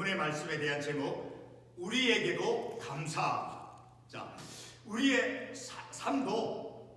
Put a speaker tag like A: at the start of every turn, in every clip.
A: 본문의 말씀에 대한 제목, 우리에게도 감사. 자, 우리의 삶도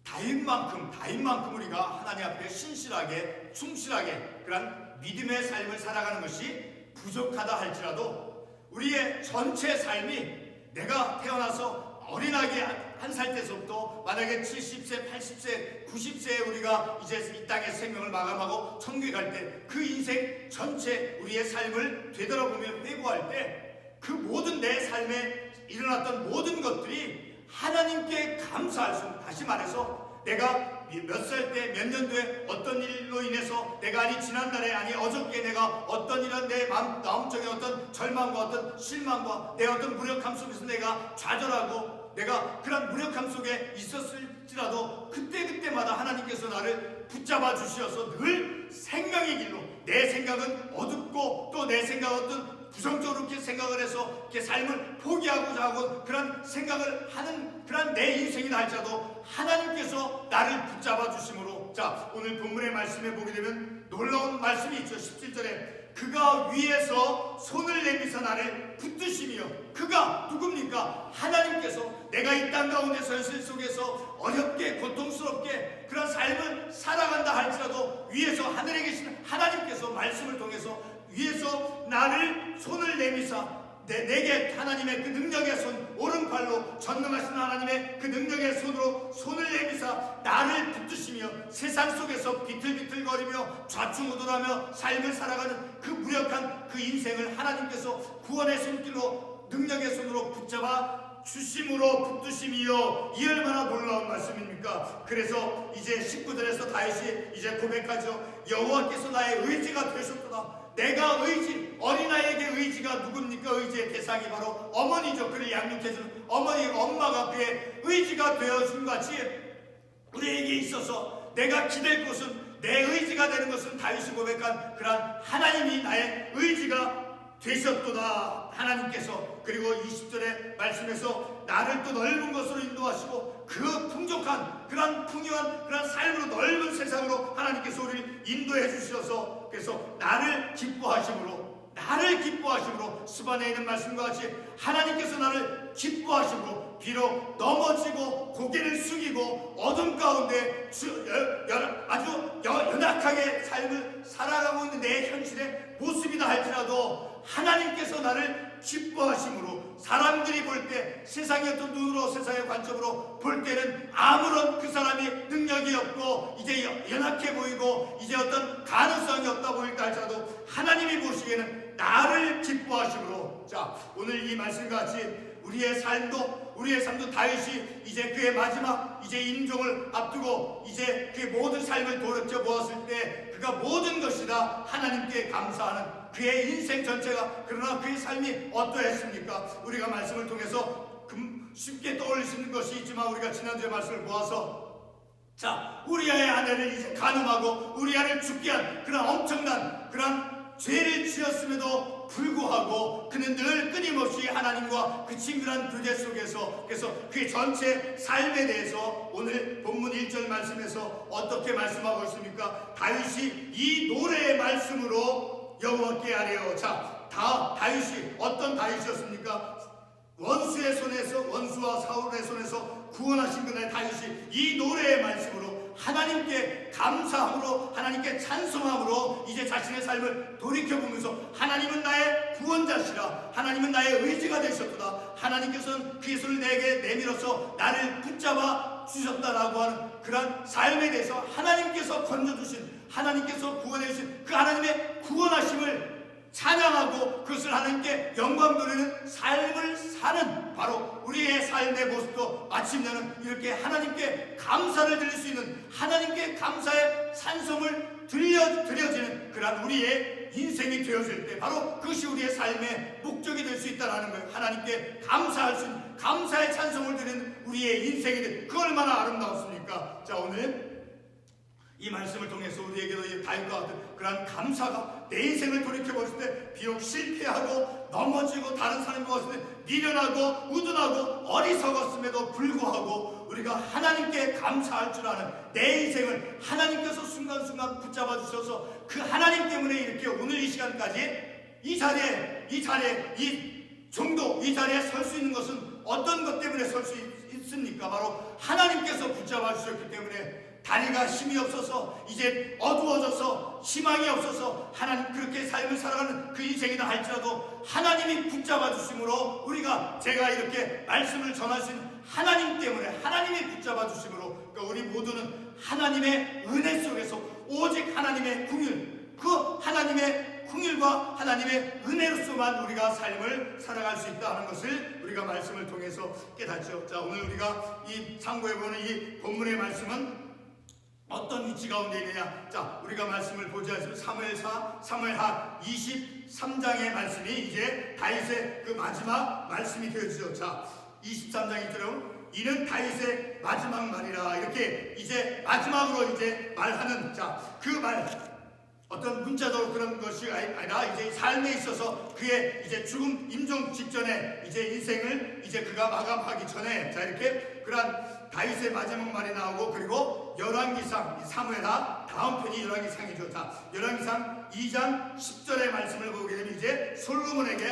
A: 다윗만큼 우리가 하나님 앞에 신실하게 충실하게 그런 믿음의 삶을 살아가는 것이 부족하다 할지라도 우리의 전체 삶이 내가 태어나서 어린아기 한 살 때서부터 만약에 70세, 80세, 90세에 우리가 이제 이 땅의 생명을 마감하고 천국에 갈 때 그 인생 전체 우리의 삶을 되돌아보며 회고할 때 그 모든 내 삶에 일어났던 모든 것들이 하나님께 감사할 수 있는, 다시 말해서 내가 몇 살 때 몇 년도에 어떤 일로 인해서 내가 아니 지난달에 아니 어저께 내가 어떤 이런 내 마음적인 어떤 절망과 어떤 실망과 내 어떤 무력함 속에서 내가 좌절하고 내가 그런 무력함 속에 있었을지라도 그때마다 하나님께서 나를 붙잡아 주셔서 늘 생명의 길로, 내 생각은 어둡고 또 내 생각은 어떤 부정적으로 이렇게 생각을 해서 이렇게 삶을 포기하고자 하고 그런 생각을 하는 그런 내 인생이 날지라도 하나님께서 나를 붙잡아 주심으로, 자, 오늘 본문의 말씀에 보게 되면 놀라운 말씀이 있죠. 17절에 그가 위에서 손을 내미사 나를 붙드시며, 그가 누굽니까? 하나님께서 내가 이 땅 가운데서 현실 속에서 어렵게 고통스럽게 그런 삶을 살아간다 할지라도 위에서 하늘에 계신 하나님께서 말씀을 통해서 위에서 나를 손을 내미사 내게 하나님의 그 능력의 손, 오른팔로 전능하신 하나님의 그 능력의 손으로 손을 내미사 나를 붙드시며 세상 속에서 비틀비틀거리며 좌충우돌하며 삶을 살아가는 그 무력한 그 인생을 하나님께서 구원의 손길로 능력의 손으로 붙잡아 주심으로 붙드심이요, 이 얼마나 놀라운 말씀입니까? 그래서 이제 19절에서 다윗이 이제 고백하죠. 여호와께서 나의 의지가 되셨도다. 내가 어린아이에게 의지가 누굽니까? 의지의 대상이 바로 어머니죠. 그를 양육해주는 엄마가 그의 의지가 되어준 같이 우리에게 있어서 내가 기댈 곳은, 내 의지가 되는 것은 다윗이 고백한 그러한 하나님이 나의 의지가 되셨도다. 하나님께서, 그리고 20절의 말씀에서 나를 또 넓은 곳으로 인도하시고 그 풍족한 그런 풍요한 그런 삶으로 넓은 세상으로 하나님께서 우리를 인도해 주셔서, 그래서 나를 기뻐하심으로 습안에 있는 말씀과 같이 하나님께서 나를 기뻐하심으로 비록 넘어지고 고개를 숙이고 어둠 가운데 아주 연약하게 삶을 살아가고 있는 내 현실의 모습이다 할지라도 하나님께서 나를 기뻐하심으로 사람들이 볼 때 세상의 어떤 눈으로, 세상의 관점으로 볼 때는 아무런 그 사람이 능력이 없고 이제 연약해 보이고 이제 어떤 가능성이 없다 보일까 할지라도 하나님이 보시기에는 나를 기뻐하심으로, 자, 오늘 이 말씀과 같이 우리의 삶도 다윗이 이제 그의 마지막 이제 임종을 앞두고 이제 그의 모든 삶을 돌이켜 보았을 때 그가 모든 것이 다 하나님께 감사하는 그의 인생 전체가, 그러나 그의 삶이 어떠했습니까? 우리가 말씀을 통해서 쉽게 떠올릴 수 있는 것이 있지만 우리가 지난주에 말씀을 모아서, 자, 우리아의 아내를 이제 간음하고 우리아를 죽게 한 그런 엄청난 그런 죄를 지었음에도 불구하고 그는 늘 끊임없이 하나님과 그 친밀한 교제 속에서, 그래서 그의 전체 삶에 대해서 오늘 본문 1절 말씀에서 어떻게 말씀하고 있습니까? 다윗이 이 노래의 말씀으로 여호와께 아뢰어. 자, 다윗이 어떤 다윗이었습니까? 원수와 사울의 손에서 구원하신 그날 다윗이 이 노래의 말씀으로 하나님께 감사함으로, 하나님께 찬송함으로 이제 자신의 삶을 돌이켜보면서 하나님은 나의 구원자시라, 하나님은 나의 의지가 되셨도다, 하나님께서는 그의 손을 내게 내밀어서 나를 붙잡아 주셨다라고 하는 그런 삶에 대해서 하나님께서 건져주신, 하나님께서 구원해주신 그 하나님의 구원하심을 찬양하고 그것을 하나님께 영광 돌리는 삶을 사는 바로 우리의 삶의 모습도 마침내는 이렇게 하나님께 감사를 드릴 수 있는, 하나님께 감사의 찬송을 드려지는 그런 우리의 인생이 되어질 때 바로 그것이 우리의 삶의 목적이 될 수 있다는 거예요. 하나님께 감사할 수 있는, 감사의 찬송을 드리는 우리의 인생이 돼. 그 얼마나 아름다웠습니까? 자, 오늘 이 말씀을 통해서 우리에게도 이 다윗과 같은 그런 감사가 내 인생을 돌이켜봤을 때 비록 실패하고 넘어지고 다른 사람과 봤을 때 미련하고 우둔하고 어리석었음에도 불구하고 우리가 하나님께 감사할 줄 아는 내 인생을 하나님께서 순간순간 붙잡아 주셔서 그 하나님 때문에 이렇게 오늘 이 시간 때까지 이 자리에 이 정도 이 자리에 설 수 있는 것은 어떤 것 때문에 설 수 있습니까? 바로 하나님께서 붙잡아 주셨기 때문에. 다리가 힘이 없어서 이제 어두워져서 희망이 없어서 하나님 그렇게 삶을 살아가는 그 인생이다 할지라도 하나님이 붙잡아 주심으로 우리가 제가 이렇게 말씀을 전할 수 있는 하나님 때문에 하나님이 붙잡아 주심으로 그러니까 우리 모두는 하나님의 은혜 속에서 오직 하나님의 긍휼 그 하나님의 긍휼과 하나님의 은혜로서만 우리가 삶을 살아갈 수 있다는 것을 우리가 말씀을 통해서 깨닫죠. 자, 오늘 우리가 이 참고해보는 이 본문의 말씀은 어떤 위치 가운데 있느냐? 자, 우리가 말씀을 보지 않으면 사무엘하 23장의 말씀이 이제 다윗의 그 마지막 말씀이 되어지죠. 자, 23장이 들어오면 이는 다윗의 마지막 말이라 이렇게 이제 마지막으로 이제 말하는 그 말 어떤 문자적으로 그런 것이 아니라 이제 삶에 있어서 그의 이제 죽음 임종 직전에 이제 인생을 이제 그가 마감하기 전에 자 이렇게 그러한 다윗의 마지막 말이 나오고 그리고 열왕기상 사무엘하 다음 편이 열왕기상이죠. 자 열왕기상 2장 10절의 말씀을 보게 되면 이제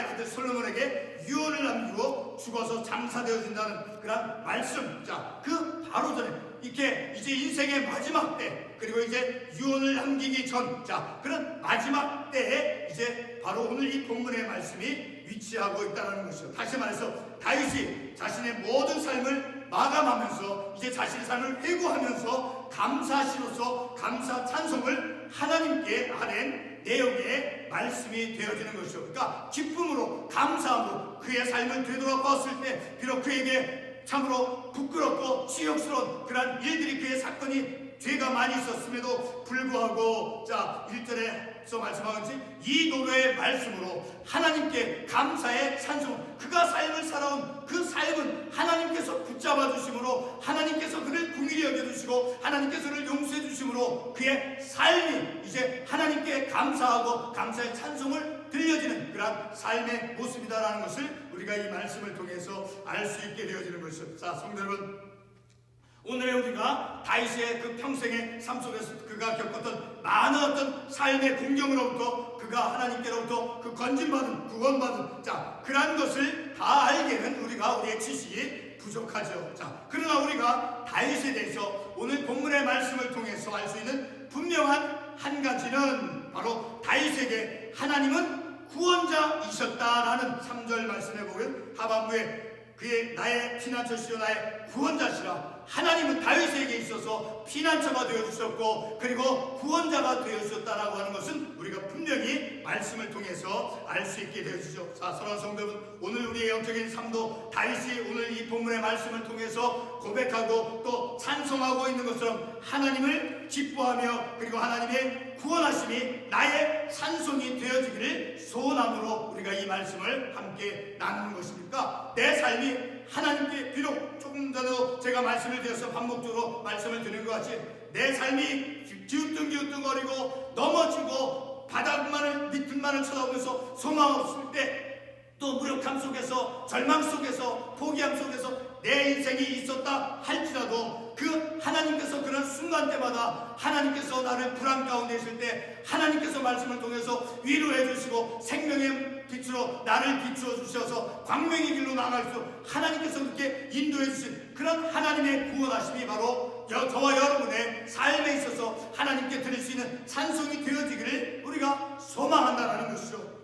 A: 아들 솔로몬에게 유언을 남기고 죽어서 장사되어진다는 그런 말씀. 자 그 바로 전에 이렇게 이제 인생의 마지막 때 그리고 이제 유언을 남기기 전 자 그런 마지막 때에 이제 바로 오늘 이 본문의 말씀이 위치하고 있다는 것이죠. 다시 말해서 다윗이 자신의 모든 삶을 마감하면서 이제 자신의 삶을 회고하면서 감사시로서 감사 찬송을 하나님께 아는 내용의 말씀이 되어지는 것이죠. 그러니까 기쁨으로 감사함으로 그의 삶을 되돌아보았을 때 비록 그에게 참으로 부끄럽고 치욕스러운 그러한 일들이 그의 사건이 죄가 많이 있었음에도 불구하고 자 1절에서 말씀하듯이 이 노래의 말씀으로 하나님께 감사의 찬송 그가 삶을 살아온 그 삶은 하나님께서 붙잡아 주심으로 하나님께서 그를 긍휼히 여겨주시고 하나님께서 그를 용서해 주심으로 그의 삶이 이제 하나님께 감사하고 감사의 찬송을 들려지는 그런 삶의 모습이다라는 것을 우리가 이 말씀을 통해서 알 수 있게 되어지는 것이죠. 자 성도 여러분 오늘의 우리가 다윗의 그 평생의 삶 속에서 그가 겪었던 많은 어떤 삶의 공경으로부터 그가 하나님께로부터 그 건진받은 구원받은 자 그러한 것을 다 알게는 우리의 지식이 부족하죠. 자 그러나 우리가 다윗에 대해서 오늘 본문의 말씀을 통해서 알 수 있는 분명한 한 가지는 바로 다윗에게 하나님은 구원자이셨다라는 3절 말씀해 보면 하반부에 그의 나의 피난처시요 나의 구원자시라 하나님은 다윗에게 있어서 피난처가 되어주셨고 그리고 구원자가 되어주셨다라고 하는 것은 우리가 분명히 말씀을 통해서 알 수 있게 되어주죠. 자 사랑하는 성도 여러분 오늘 우리의 영적인 삶도 다윗이 오늘 이 본문의 말씀을 통해서 고백하고 또 찬송하고 있는 것처럼 하나님을 기뻐하며 그리고 하나님의 구원하심이 나의 찬송이 되어지기를 소원함으로 우리가 이 말씀을 함께 나누는 것입니까? 내 삶이 하나님께 비록 조금 전에도 제가 말씀을 드려서 반복적으로 말씀을 드리는 것 같이 내 삶이 기우뚱기우뚱거리고 넘어지고 바닥만을 밑만을 쳐다보면서 소망 없을 때 또 무력함 속에서 절망 속에서 포기함 속에서 내 인생이 있었다 할지라도 그 하나님께서 그런 순간 때마다 하나님께서 나를 불안 가운데 있을 때 하나님께서 말씀을 통해서 위로해 주시고 생명의 빛으로 나를 비추어 주셔서 광명의 길로 나갈 수 하나님께서 그렇게 인도해 주신 그런 하나님의 구원하심이 바로 저와 여러분의 삶에 있어서 하나님께 드릴 수 있는 찬송이 되어지기를 우리가 소망한다는 것이죠.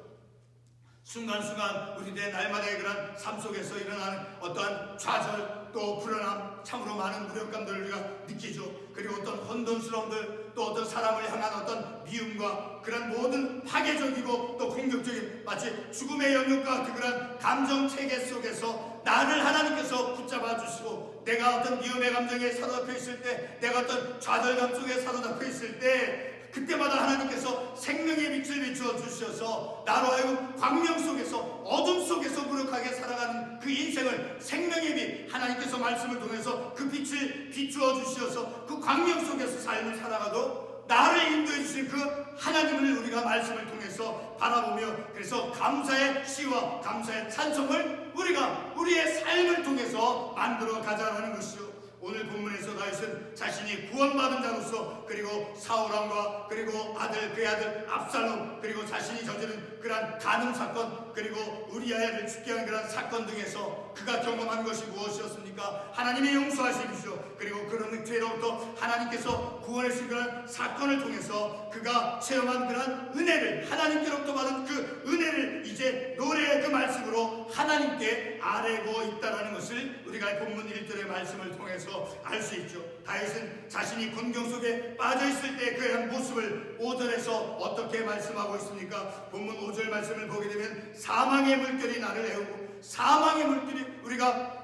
A: 순간순간 우리들의 날마다의 그런 삶 속에서 일어나는 어떠한 좌절 또 불안함 참으로 많은 무력감들을 우리가 느끼죠. 그리고 어떤 혼돈스러움들 또 어떤 사람을 향한 어떤 미움과 그런 모든 파괴적이고 또 공격적인 마치 죽음의 영역과 같은 그런 감정체계 속에서 나를 하나님께서 붙잡아 주시고 내가 어떤 미움의 감정에 사로잡혀 있을 때 내가 어떤 좌절감 속에 사로잡혀 있을 때 그때마다 하나님께서 생명의 빛을 비추어 주셔서 나로 하여금 광명 속에서 어둠 속에서 무력하게 살아가는 그 인생을 생명의 빛 하나님께서 말씀을 통해서 그 빛을 비추어 주셔서 그 광명 속에서 삶을 살아가도록 나를 인도해 주신 그 하나님을 우리가 말씀을 통해서 바라보며 그래서 감사의 시와 감사의 찬송을 우리가 우리의 삶을 통해서 만들어 가자는 것이죠. 오늘 본문에서 다윗은 자신이 구원받은 자로서 그리고 사울왕과 그리고 그의 아들 압살롬 그리고 자신이 저지른 그러한 간음 사건 그리고 우리아를 죽게 한 그러한 사건 등에서 그가 경험한 것이 무엇이었습니까? 하나님의 용서하심이죠. 그리고 그런 죄로부터 하나님께서 구원하신 그러한 사건을 통해서 그가 체험한 그러한 은혜를 하나님께로부터 받은 그 은혜를 이제 노래의 그 말씀으로 하나님께 아뢰고 있다는 것을 우리가 본문 1절의 말씀을 통해서 알 수 있죠. 다윗은 자신이 곤경 속에 빠져있을 때 그의 모습을 5절에서 어떻게 말씀하고 있습니까? 본문 5절 말씀을 보게 되면 사망의 물결이 나를 애우고 사망의 물결이 우리가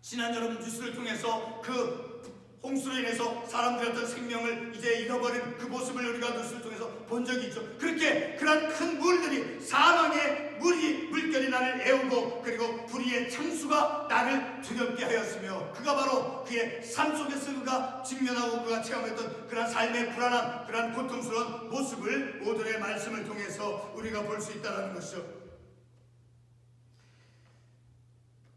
A: 지난 여름 뉴스를 통해서 그 홍수로 인해서 사람들의 어떤 생명을 이제 잃어버린 그 모습을 우리가 뉴스를 통해서 본 적이 있죠. 그렇게 그런 큰 물들이 사망의 물결이 나를 애우고 그리고 불의의 창수가 나를 두렵게 하였으며 그가 바로 그의 삶 속에서 그가 직면하고 그가 체험했던 그런 삶의 불안한 그런 고통스러운 모습을 오늘의 말씀을 통해서 우리가 볼 수 있다는 것이죠.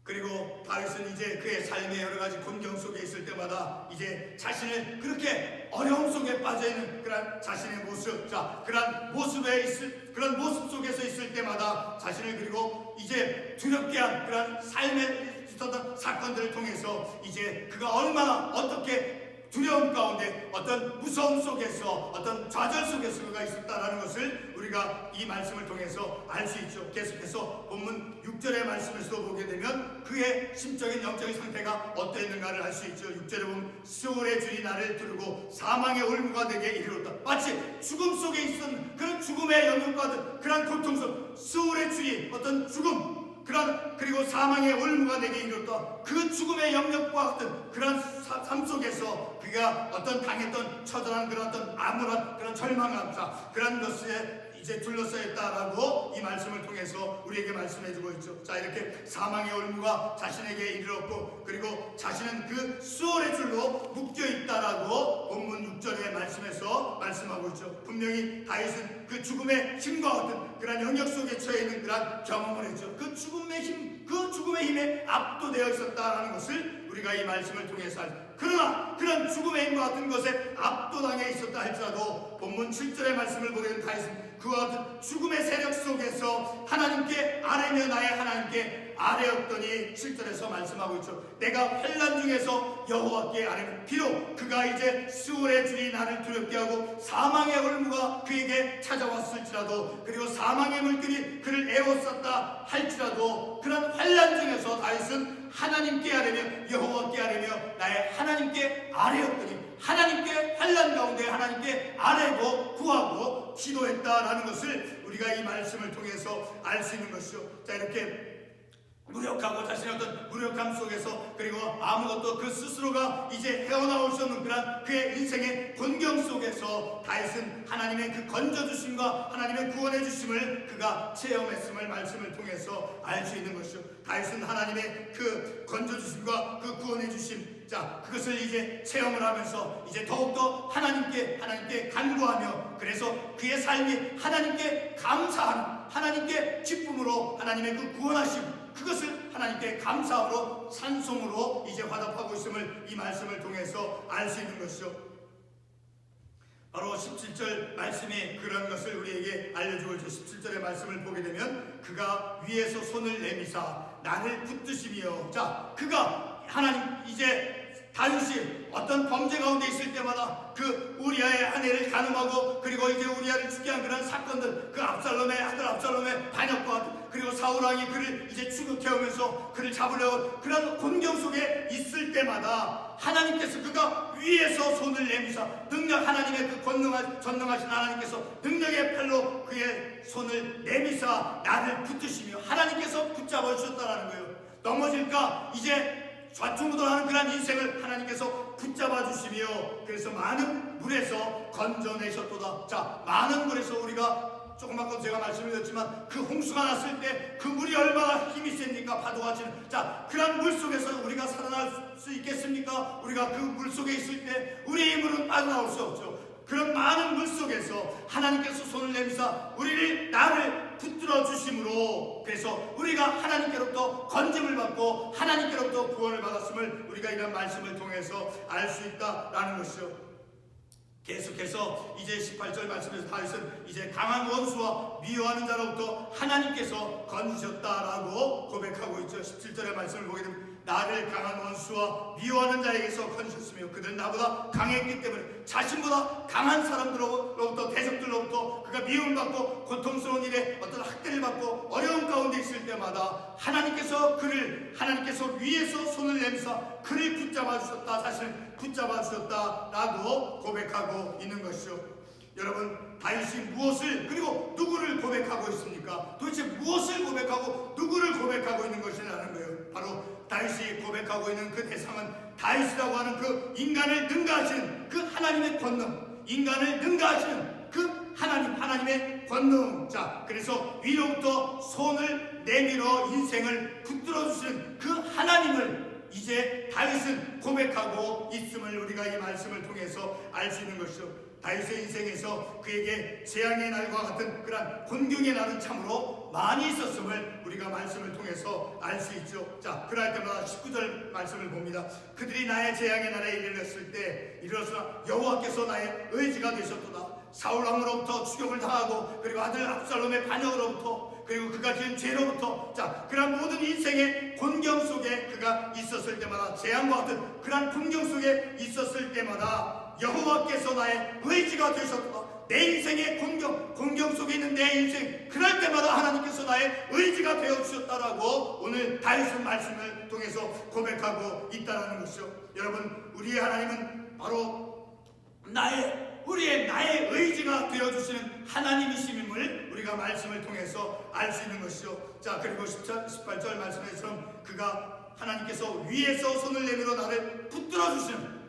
A: 그리고 다윗은 이제 그의 삶의 여러 가지 곤경 속에 있을 때마다 이제 자신을 그렇게 어려움 속에 빠져있는 그런 자신의 모습, 그런 모습 속에서 있을 때마다 자신을 그리고 이제 두렵게 한 그런 삶에 있었던 사건들을 통해서 이제 그가 얼마나 어떻게 두려움 가운데 어떤 무서움 속에서 어떤 좌절 속에서 그가 있었다라는 것을 우리가 이 말씀을 통해서 알 수 있죠. 계속해서 본문 6절의 말씀에서도 보게 되면 그의 심적인 영적인 상태가 어떠했는가를 알 수 있죠. 6절에 보면 스올의 주이 나를 두르고 사망의 올무가 내게 이르렀다. 마치 죽음 속에 있었던 그런 죽음의 영역과 같은 그런 고통 속 스올의 주이 어떤 죽음 그리고 사망의 올무가 내게 이르렀다. 그 죽음의 영역과 같은 그런 삶 속에서 그가 어떤 당했던 처절한 그런 어떤 암울한 그런 절망감 그런 것에 이제 둘러싸여 있다라고 이 말씀을 통해서 우리에게 말씀해주고 있죠. 자, 이렇게 사망의 올무가 자신에게 이르렀고 그리고 자신은 그 수월의 줄로 묶여 있다라고 본문 6절의 말씀에서 말씀하고 있죠. 분명히 다윗은 그 죽음의 힘과 같은 그런 영역 속에 처해 있는 그런 경험을 했죠. 그 죽음의 힘에 압도되어 있었다라는 것을 우리가 이 말씀을 통해서 알죠. 그러나 그런 죽음의 힘과 같은 것에 압도당해 있었다 할지라도 본문 7절의 말씀을 보게 되면 다윗은 그와 같은 죽음의 세력 속에서 하나님께 아뢰며 나의 하나님께 아뢰었더니 7절에서 말씀하고 있죠. 내가 환난 중에서 여호와께 아뢰면 비록 그가 이제 스올의 줄이 나를 두렵게 하고 사망의 올무가 그에게 찾아왔을지라도 그리고 사망의 물결이 그를 애워쌌다 할지라도 그런 환난 중에서 다윗은 하나님께 아뢰며 여호와께 아뢰며 나의 하나님께 아뢰었더니 하나님께 환난 가운데 하나님께 아뢰고 구하고 기도했다라는 것을 우리가 이 말씀을 통해서 알 수 있는 것이죠. 자, 이렇게 무력하고 자신의 어떤 무력함 속에서 그리고 아무것도 그 스스로가 이제 헤어나올 수 없는 그런 그의 인생의 곤경 속에서 다윗은 하나님의 그 건져주심과 하나님의 구원해주심을 그가 체험했음을 말씀을 통해서 알 수 있는 것이죠. 다윗은 하나님의 그 건져주심과 그 구원해주심 그것을 이제 체험을 하면서 이제 더욱더 하나님께 간구하며 그래서 그의 삶이 하나님께 감사하는 하나님께 기쁨으로 하나님의 그 구원하심 그것을 하나님께 감사함으로 찬송으로 이제 화답하고 있음을 이 말씀을 통해서 알 수 있는 것이죠. 바로 17절 말씀이 그런 것을 우리에게 알려주고 있죠. 17절의 말씀을 보게 되면 그가 위에서 손을 내미사 나를 붙드시며 그가 하나님 이제 다윗이 어떤 범죄 가운데 있을 때마다 그 우리아의 아내를 간음하고 그리고 이제 우리아를 죽게 한 그런 사건들 그 압살롬의 아들 압살롬의 반역과 그리고 사울왕이 그를 이제 추격해 오면서 그를 잡으려고 그런 곤경 속에 있을 때마다 하나님께서 그가 위에서 손을 내미사 하나님의 그 전능하신 하나님께서 능력의 팔로 그의 손을 내미사 나를 붙드시며 하나님께서 붙잡아 주셨다라는 거예요. 넘어질까 이제 좌충우돌하는 그런 인생을 하나님께서 붙잡아 주시며 그래서 많은 물에서 건져내셨도다. 많은 물에서 우리가 조금 아까 제가 말씀드렸지만 그 홍수가 났을 때 그 물이 얼마나 힘이 셉니까? 파도가 치는 그런 물 속에서 우리가 살아날 수 있겠습니까? 우리가 그 물 속에 있을 때 우리의 힘으로는 빠져나올 수 없죠. 그런 많은 물 속에서 하나님께서 손을 내미사 나를 붙들어 주심으로, 그래서 우리가 하나님께로부터 건짐을 받고 하나님께로부터 구원을 받았음을 우리가 이런 말씀을 통해서 알 수 있다라는 것이죠. 계속해서 이제 18절 말씀에서 다윗은 이제 강한 원수와 미워하는 자로부터 하나님께서 건지셨다라고 고백하고 있죠. 17절의 말씀을 보게 되면 나를 강한 원수와 미워하는 자에게서 건지셨으며 그들은 나보다 강했기 때문에 자신보다 강한 사람들로부터, 대적들로부터 그가 미움받고 고통스러운 일에 어떤 학대를 받고 어려운 가운데 있을 때마다 하나님께서 위에서 손을 내미사 그를 붙잡아 주셨다, 자신을 붙잡아 주셨다라고 고백하고 있는 것이죠. 여러분, 다윗이 무엇을 그리고 누구를 고백하고 있습니까? 도대체 무엇을 고백하고 누구를 고백하고 있는 것이라는 거예요. 바로 다윗이 고백하고 있는 그 대상은 다윗이라고 하는 그 인간을 능가하시는 그 하나님의 권능, 인간을 능가하시는 그 하나님의 권능. 자, 그래서 위로부터 손을 내밀어 인생을 붙들어 주시는 그 하나님을 이제 다윗은 고백하고 있음을 우리가 이 말씀을 통해서 알 수 있는 것이죠. 다윗의 인생에서 그에게 재앙의 날과 같은 그런 곤경의 날은 참으로 많이 있었음을 우리가 말씀을 통해서 알 수 있죠. 자, 그럴 때마다 19절 말씀을 봅니다. 그들이 나의 재앙의 날에 이르렀을 때 이르렀으나 여호와께서 나의 의지가 되셨도다. 사울 왕으로부터 추격을 당하고 그리고 아들 압살롬의 반역으로부터 그리고 그가 지은 죄로부터, 자, 그런 모든 인생의 곤경 속에 그가 있었을 때마다, 재앙과 같은 그런 곤경 속에 있었을 때마다 여호와께서 나의 의지가 되셨다. 내 인생의 곤경 속에 있는 내 인생, 그럴 때마다 하나님께서 나의 의지가 되어주셨다라고 오늘 다윗의 말씀을 통해서 고백하고 있다는 것이죠. 여러분, 우리의 하나님은 바로 나의 의지가 되어주시는 하나님이심을 우리가 말씀을 통해서 알 수 있는 것이죠. 자, 그리고 18절 말씀에서는 그가 하나님께서 위에서 손을 내밀어 나를 붙들어 주시는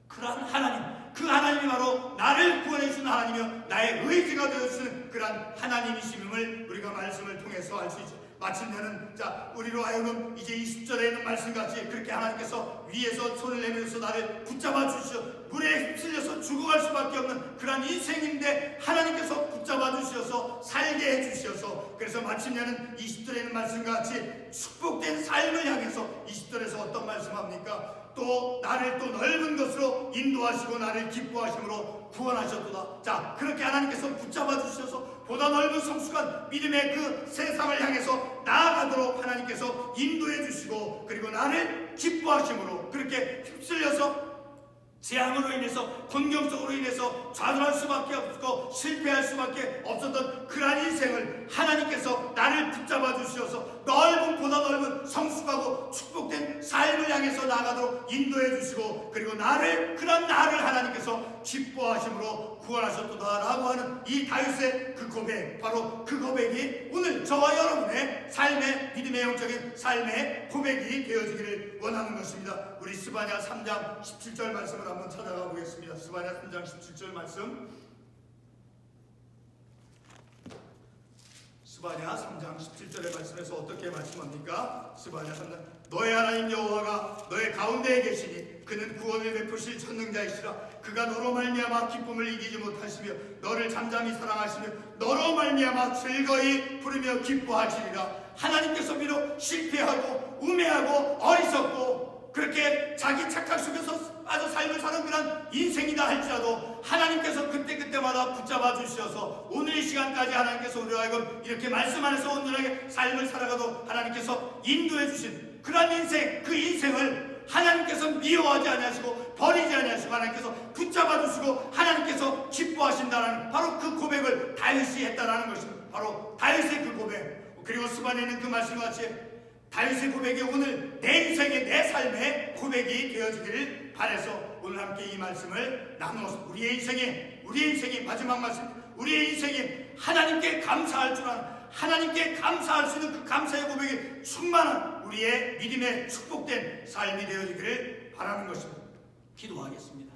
A: 그러한 하나님, 그 하나님이 바로 나를 구원해 주시는 하나님이며 나의 의지가 되어주시는 그러한 하나님이심을 우리가 말씀을 통해서 알 수 있죠. 마침내는, 자, 우리로 하여금 이제 20절에 있는 말씀같이 그렇게 하나님께서 위에서 손을 내밀어서 나를 붙잡아 주시어 물에 휩쓸려서 죽어갈 수밖에 없는 그런 인생인데 하나님께서 붙잡아 주셔서 살게 해주셔서, 그래서 마침내는 20절에 있는 말씀같이 축복된 삶을 향해서 20절에서 어떤 말씀합니까? 또 나를 또 넓은 것으로 인도하시고 나를 기뻐하심으로 구원하셨도다. 자, 그렇게 하나님께서 붙잡아 주셔서 보다 넓은 성숙한 믿음의 그 세상을 향해서 나아가도록 하나님께서 인도해 주시고, 그리고 나를 기뻐하심으로, 그렇게 휩쓸려서 재앙으로 인해서, 곤경 속으로 인해서 좌절할 수밖에 없고 실패할 수밖에 없었던 그러한 인생을 하나님께서 나를 붙잡아 주셔서 보다 넓은 성숙하고 축복된 삶을 향해서 나가도록 인도해 주시고, 그리고 그런 나를 하나님께서 기뻐하심으로 구원하셨도다라고 하는 이 다윗의 그 고백, 바로 그 고백이 오늘 저와 여러분의 삶의 믿음의 영적인 삶의 고백이 되어지기를 원하는 것입니다. 우리 스바냐 3장 17절 말씀을 한번 찾아가 보겠습니다. 스바냐 3장 17절 말씀. 스바냐 3장 17절의 말씀에서 어떻게 말씀합니까? 스바냐 3장 너의 하나님 여호와가 너의 가운데에 계시니 그는 구원을 베푸실 전능자이시라. 그가 너로 말미암아 기쁨을 이기지 못하시며 너를 잠잠히 사랑하시며 너로 말미암아 즐거이 부르며 기뻐하시리라. 하나님께서 비록 실패하고 우매하고 어리석고 그렇게 자기 착각 속에서 빠져 삶을 사는 그런 인생이다 할지라도 하나님께서 그때마다 붙잡아 주셔서 오늘 이 시간까지 하나님께서 우리와 하여금 이렇게 말씀 안에서 온전하게 삶을 살아가도 하나님께서 인도해 주신 그런 인생, 그 인생을 하나님께서 미워하지 아니하시고 버리지 아니하시고 하나님께서 붙잡아 주시고 하나님께서 기뻐하신다는 바로 그 고백을 다윗이 했다라는 것입니다. 바로 다윗의 그 고백. 그리고 스바냐에 있는 그 말씀과 같이 다윗의 고백이 오늘 내 인생의, 내 삶의 고백이 되어지기를 바라서 오늘 함께 이 말씀을 나누어서 우리의 인생의 마지막 말씀, 우리의 인생이 하나님께 감사할 줄 아는, 하나님께 감사할 수 있는 그 감사의 고백이 충만한 우리의 믿음의 축복된 삶이 되어지기를 바라는 것입니다. 기도하겠습니다.